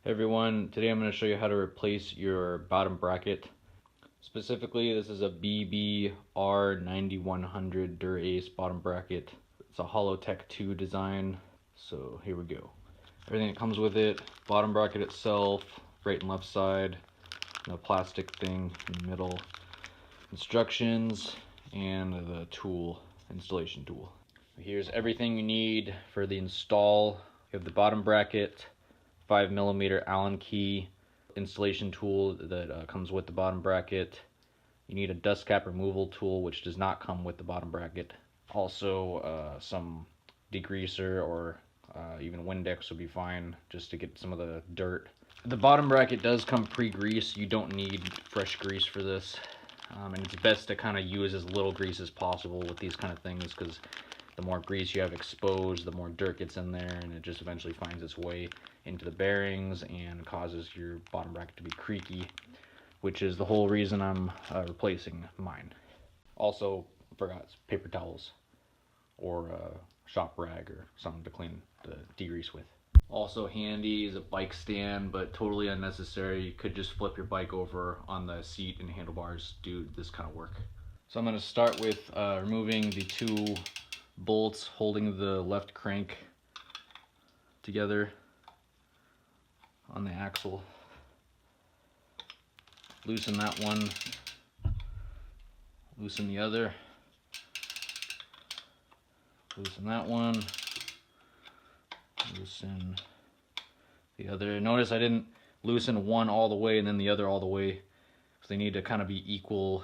Hey everyone, today I'm going to show you how to replace your bottom bracket. Specifically, this is a BBR9100 dura-ace bottom bracket. It's a Hollowtech 2 design, so here we go. Everything that comes with it, bottom bracket itself, right and left side, the plastic thing in the middle, instructions, and the tool, installation tool. Here's everything you need for the install. You have the bottom bracket, 5mm Allen key, installation tool that comes with the bottom bracket. You need a dust cap removal tool, which does not come with the bottom bracket. Also some degreaser or even Windex would be fine, just to get some of the dirt. The bottom bracket does come pre-greased. You don't need fresh grease for this, and it's best to kind of use as little grease as possible with these kind of things, because the more grease you have exposed, the more dirt gets in there, and it just eventually finds its way into the bearings and causes your bottom bracket to be creaky, which is the whole reason I'm replacing mine. Also, forgot paper towels or a shop rag or something to clean the degrease with. Also handy is a bike stand, but totally unnecessary. You could just flip your bike over on the seat and handlebars do this kind of work. So I'm going to start with removing the two bolts holding the left crank together on the axle. Loosen that one, loosen the other, loosen that one, loosen the other. Notice I didn't loosen one all the way and then the other all the way, because they need to kind of be equally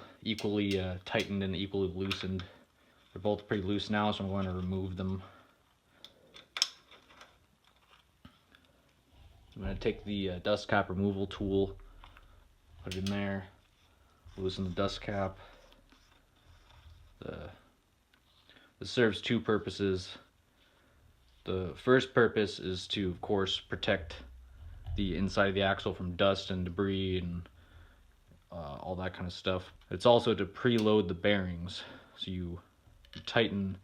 tightened and equally loosened. They're both pretty loose now, so I'm going to remove them. I'm going to take the dust cap removal tool, put it in there, loosen the dust cap. This serves two purposes. The first purpose is to, of course, protect the inside of the axle from dust and debris and all that kind of stuff. It's also to preload the bearings. So you tighten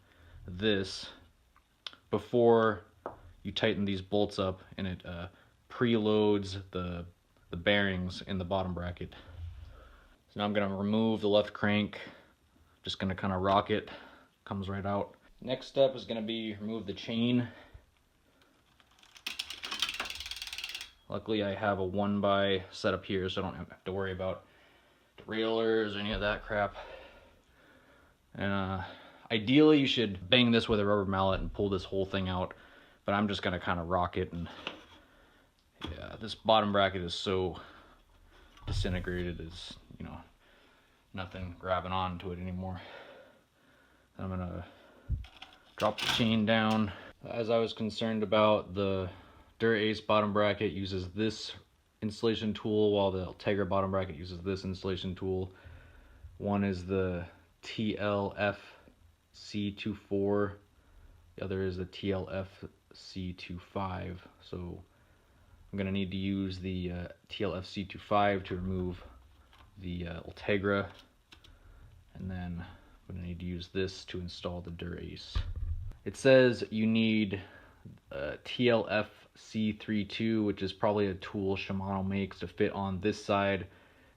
this before you tighten these bolts up, and it preloads the bearings in the bottom bracket. So now I'm going to remove the left crank. Just going to kind of rock it. Comes right out. Next step is going to be remove the chain. Luckily I have a 1x setup here, so I don't have to worry about derailleurs or any of that crap. And ideally you should bang this with a rubber mallet and pull this whole thing out, but I'm just going to kind of rock it. And yeah, this bottom bracket is so disintegrated, it's, you know, nothing grabbing onto it anymore. I'm going to drop the chain down. As I was concerned about, the dura-ace bottom bracket uses this installation tool, while the Ultegra bottom bracket uses this installation tool. One is the TLF C24, the other is the TLF C25. So I'm going to need to use the TLF C25 to remove the Ultegra, and then I'm going to need to use this to install the dura-ace. It says you need TLF C32, which is probably a tool Shimano makes to fit on this side.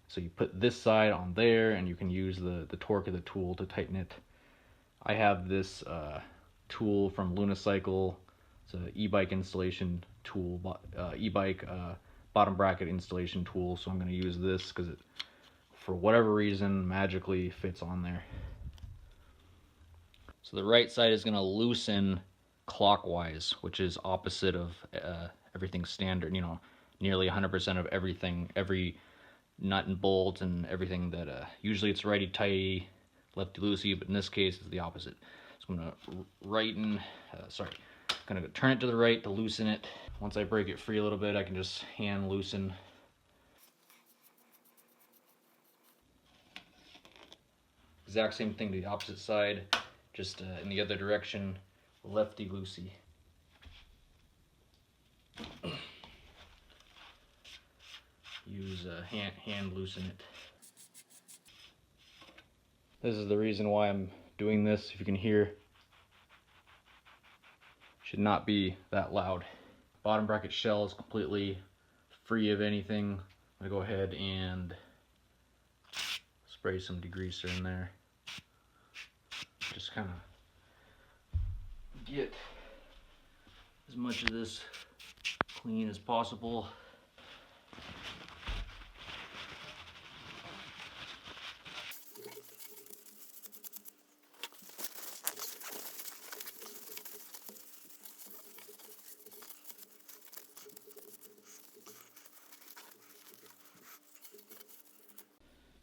So you put this side on there, and you can use the torque of the tool to tighten it. I have this tool from Lunicycle. It's an e-bike installation tool, e-bike bottom bracket installation tool. So I'm going to use this because it, for whatever reason, magically fits on there. So the right side is going to loosen clockwise, which is opposite of everything standard. You know, nearly 100% of everything, every nut and bolt and everything that usually it's righty tighty, lefty loosey, but in this case it's the opposite. So I'm going to turn it to the right to loosen it. Once I break it free a little bit, I can just hand loosen. Exact same thing to the opposite side, just in the other direction, lefty loosey. Use hand loosen it. This is the reason why I'm doing this. If you can hear, should not be that loud. Bottom bracket shell is completely free of anything. I'm gonna go ahead and spray some degreaser in there. Just kind of get as much of this clean as possible.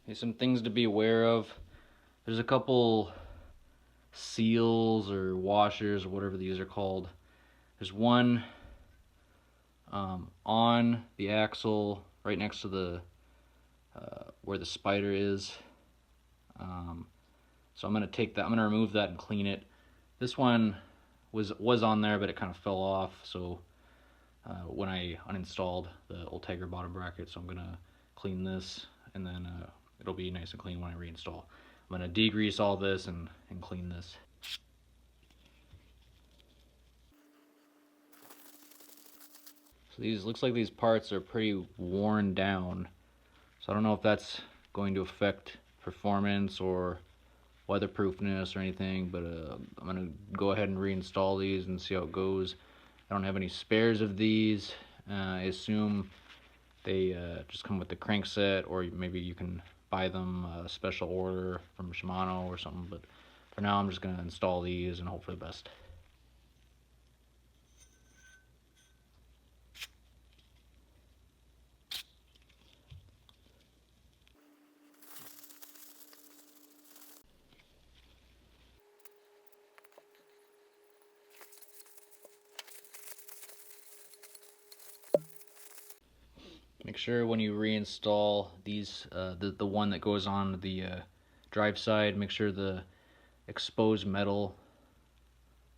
Okay, some things to be aware of. There's a couple seals or washers or whatever these are called. There's one on the axle right next to the where the spider is. So I'm gonna take that. I'm gonna remove that and clean it. This one was on there, but it kind of fell off. So when I uninstalled the old Tiger bottom bracket, so I'm gonna clean this, and then it'll be nice and clean when I reinstall. I'm gonna degrease all this and clean this. So these looks like these parts are pretty worn down. So I don't know if that's going to affect performance or weatherproofness or anything, but I'm gonna go ahead and reinstall these and see how it goes. I don't have any spares of these. I assume they just come with the crankset, or maybe you can buy them a special order from Shimano or something, but for now I'm just gonna install these and hope for the best. Make sure when you reinstall these, the one that goes on the drive side, make sure the exposed metal,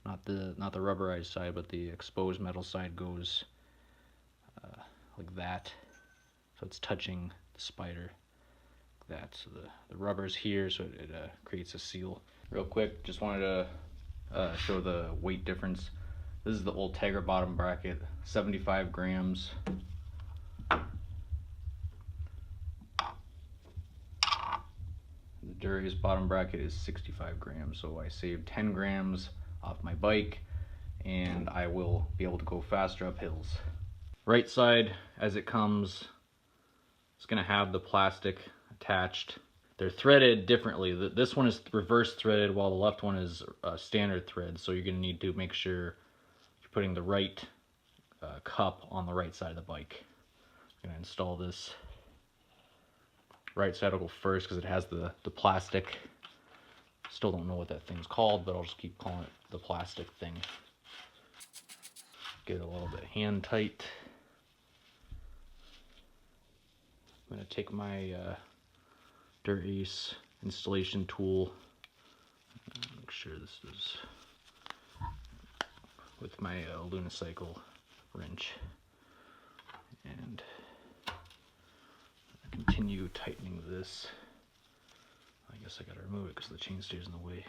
not the rubberized side, but the exposed metal side goes like that, so it's touching the spider like that. So the rubber's here, so it creates a seal. Real quick, just wanted to show the weight difference. This is the old Tiger bottom bracket, 75 grams. The dura-ace bottom bracket is 65 grams, so I saved 10 grams off my bike, and I will be able to go faster up hills. Right side, as it comes, it's going to have the plastic attached. They're threaded differently. This one is reverse threaded, while the left one is standard thread, so you're going to need to make sure you're putting the right cup on the right side of the bike. I'm going to install this. Right side will go first because it has the plastic. Still don't know what that thing's called, but I'll just keep calling it the plastic thing. Get a little bit hand tight. I'm going to take my dura-ace installation tool. Make sure this is with my unicycle wrench, and continue tightening this. I guess I gotta remove it because the chain stays in the way.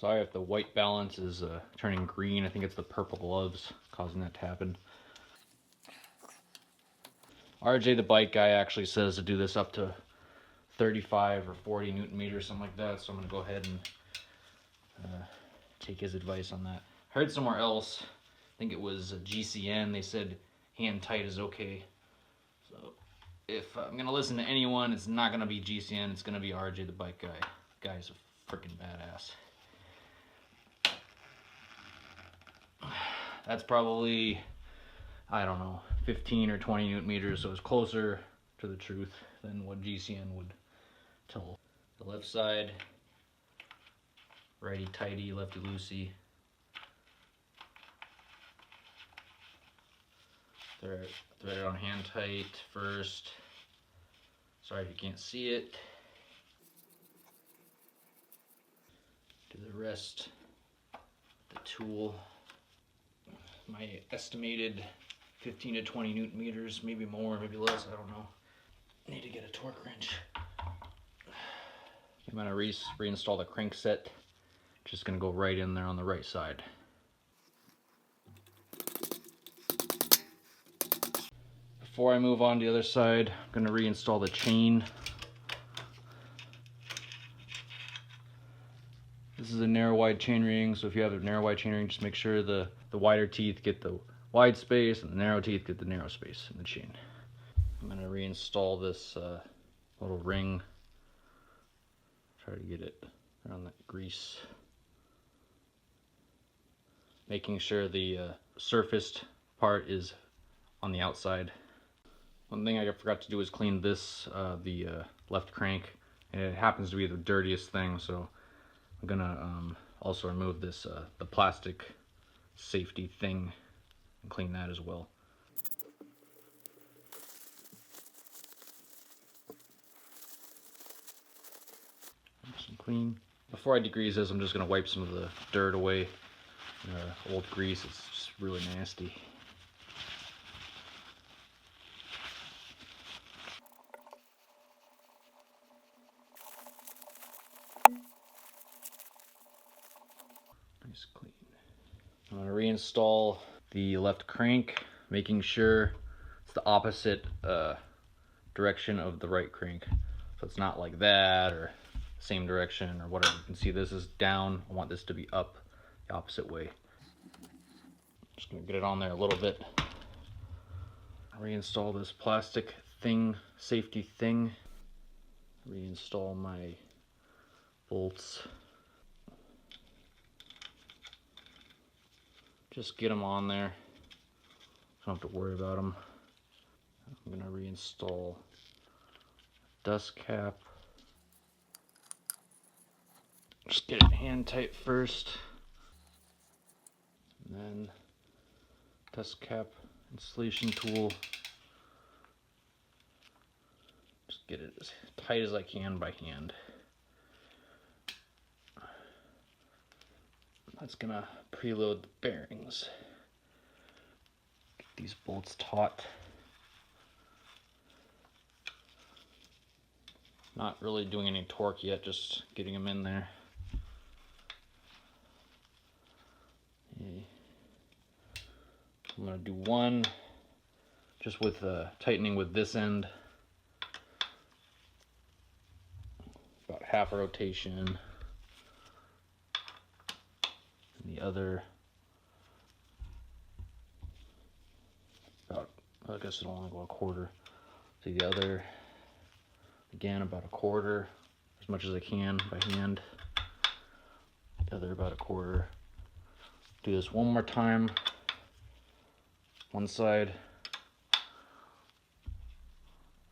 Sorry if the white balance is turning green. I think it's the purple gloves causing that to happen. RJ the bike guy actually says to do this up to 35 or 40 Newton meters, something like that, so I'm gonna go ahead and take his advice on that. I heard somewhere else, I think it was GCN, they said hand tight is okay. So if I'm gonna listen to anyone, it's not gonna be GCN, it's gonna be RJ the bike guy. Guy's a freaking badass. That's probably, I don't know, 15 or 20 Newton meters, so it's closer to the truth than what GCN would tell. The left side, righty tighty, lefty loosey. Thread it on hand tight first. Sorry if you can't see it. Do the rest with the tool. My estimated 15 to 20 Newton meters, maybe more, maybe less, I don't know. Need to get a torque wrench. I'm gonna reinstall the crankset. Just gonna go right in there on the right side. Before I move on to the other side, I'm going to reinstall the chain. This is a narrow wide chainring, so if you have a narrow wide chainring, just make sure the wider teeth get the wide space and the narrow teeth get the narrow space in the chain. I'm going to reinstall this little ring. Try to get it around that grease. Making sure the surfaced part is on the outside. One thing I forgot to do is clean this, the left crank, and it happens to be the dirtiest thing, so I'm gonna also remove this, the plastic safety thing, and clean that as well. Nice and clean. Before I degrease this, I'm just gonna wipe some of the dirt away. Old grease, it's just really nasty. Nice clean. I'm going to reinstall the left crank, making sure it's the opposite direction of the right crank. So it's not like that or same direction or whatever. You can see this is down. I want this to be up the opposite way. Just going to get it on there a little bit. Reinstall this plastic thing, safety thing. Reinstall my bolts. Just get them on there. Don't have to worry about them. I'm going to reinstall dust cap. Just get it hand tight first. And then dust cap installation tool. Just get it as tight as I can by hand. That's gonna preload the bearings. Get these bolts taut. Not really doing any torque yet, just getting them in there. Okay. I'm gonna do one just with tightening with this end. About half a rotation. And the other, about, I guess it'll only go a quarter. See the other, again about a quarter, as much as I can by hand. The other about a quarter. Do this one more time. One side,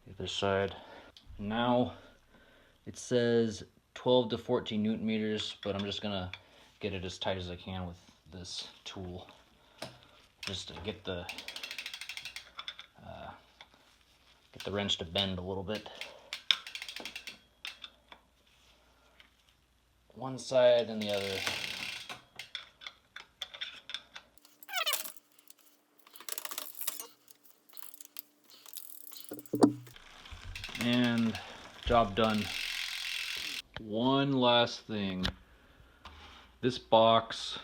the other side. Now it says 12 to 14 Newton meters, but I'm just gonna get it as tight as I can with this tool, just to get the wrench to bend a little bit. One side and the other. And job done. One last thing. This box,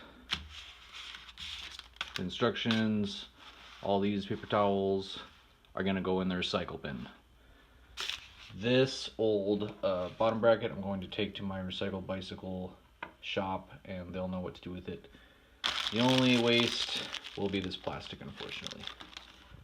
the instructions, all these paper towels are gonna go in the recycle bin. This old bottom bracket I'm going to take to my recycled bicycle shop and they'll know what to do with it. The only waste will be this plastic, unfortunately.